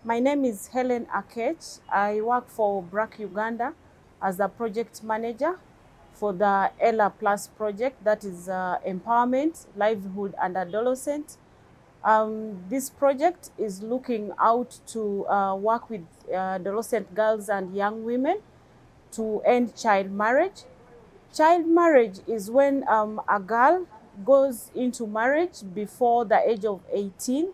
My name is Helen Akech. I work for BRAC Uganda as a project manager for the Ella Plus project, that is empowerment, livelihood, and adolescent. This project is looking out to work with adolescent girls and young women to end child marriage. Child marriage is when a girl goes into marriage before the age of 18,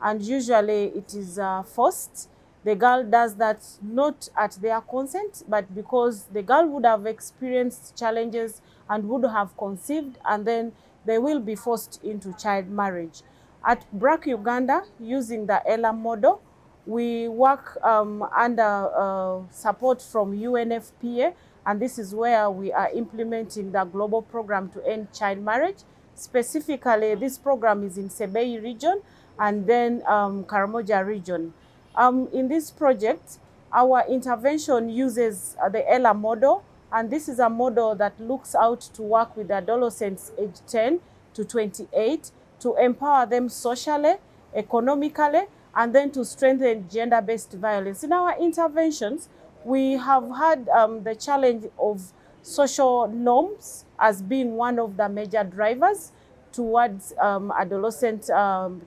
and usually it is forced. The girl does that not at their consent, but because the girl would have experienced challenges and would have conceived, and then they will be forced into child marriage. At BRAC Uganda, using the Ella model, we work under support from UNFPA, and this is where we are implementing the global program to end child marriage. Specifically, this program is in Sebei region and then Karamoja region. In this project, our intervention uses the Ella model, and this is a model that looks out to work with adolescents aged 10 to 28 to empower them socially, economically, and then to strengthen gender-based violence. In our interventions, we have had the challenge of social norms as being one of the major drivers towards adolescent,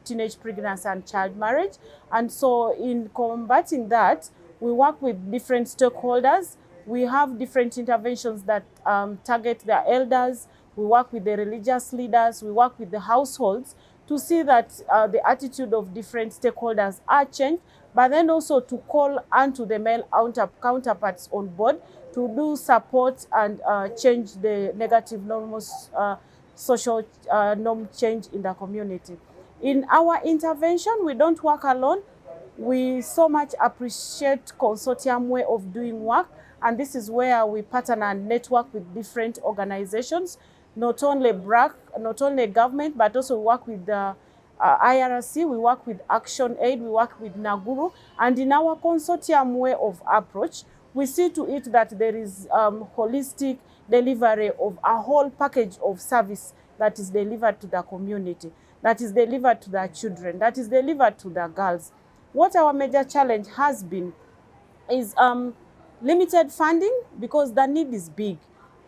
teenage pregnancy and child marriage. And so in combating that, we work with different stakeholders. We have different interventions that target the elders. We work with the religious leaders. We work with the households to see that the attitude of different stakeholders are changed, but then also to call onto the male counterparts on board to do support and change the negative norms, social norm change in the community. In our intervention, we don't work alone. We so much appreciate consortium way of doing work, and this is where we partner and network with different organizations, not only BRAC, not only government, but also work with the IRC, we work with Action Aid, we work with Naguru, and in our consortium way of approach, we see to it that there is holistic delivery of a whole package of service that is delivered to the community, that is delivered to the children, that is delivered to the girls. What our major challenge has been is limited funding, because the need is big.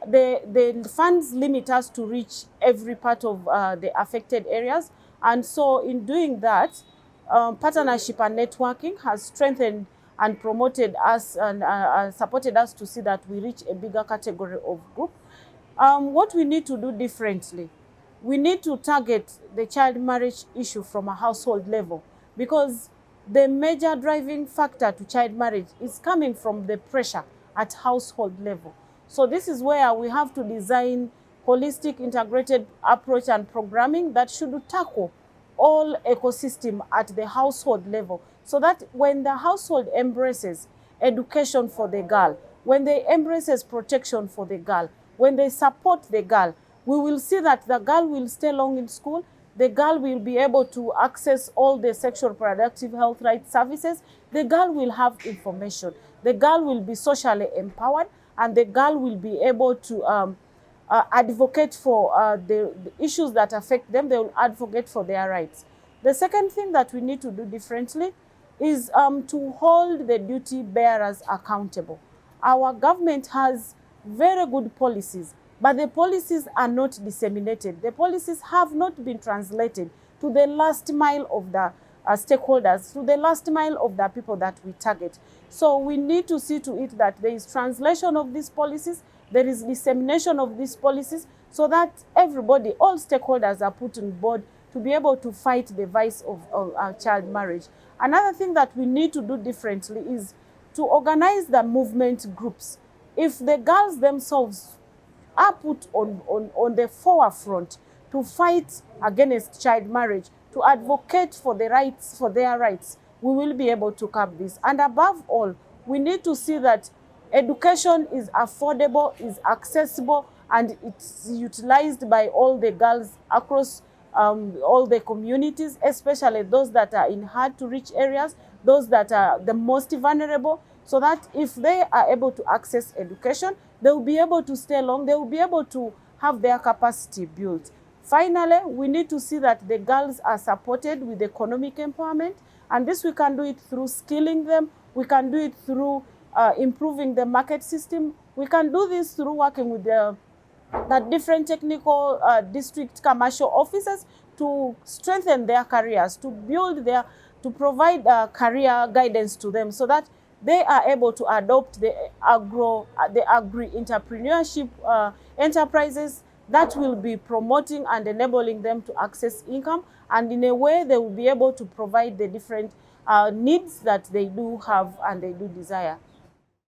The funds limit us to reach every part of the affected areas. And so in doing that, partnership and networking has strengthened and promoted us and supported us to see that we reach a bigger category of group. What we need to do differently, we need to target the child marriage issue from a household level, because the major driving factor to child marriage is coming from the pressure at household level. So this is where we have to design holistic integrated approach and programming that should tackle all ecosystem at the household level, so that when the household embraces education for the girl, when they embraces protection for the girl, when they support the girl, we will see that the girl will stay long in school, the girl will be able to access all the sexual reproductive health rights services, the girl will have information, the girl will be socially empowered, and the girl will be able to advocate for the issues that affect them. They will advocate for their rights. The second thing that we need to do differently is to hold the duty bearers accountable. Our government has very good policies, but the policies are not disseminated. The policies have not been translated to the last mile of the stakeholders, to the last mile of the people that we target. So we need to see to it that there is translation of these policies, there is dissemination of these policies, so that everybody, all stakeholders are put on board to be able to fight the vice of child marriage. Another thing that we need to do differently is to organize the movement groups. If the girls themselves are put on the forefront to fight against child marriage, to advocate for the rights, for their rights, we will be able to curb this. And above all, we need to see that education is affordable, is accessible, and it's utilized by all the girls across all the communities, especially those that are in hard-to-reach areas, those that are the most vulnerable, so that if they are able to access education, they will be able to stay long, they will be able to have their capacity built. Finally, we need to see that the girls are supported with economic empowerment, And this we can do it through skilling them. We can do it through improving the market system. We can do this through working with the different technical district commercial officers to strengthen their careers, to provide career guidance to them so that they are able to adopt the agri-entrepreneurship enterprises that will be promoting and enabling them to access income, and in a way they will be able to provide the different needs that they do have and they do desire.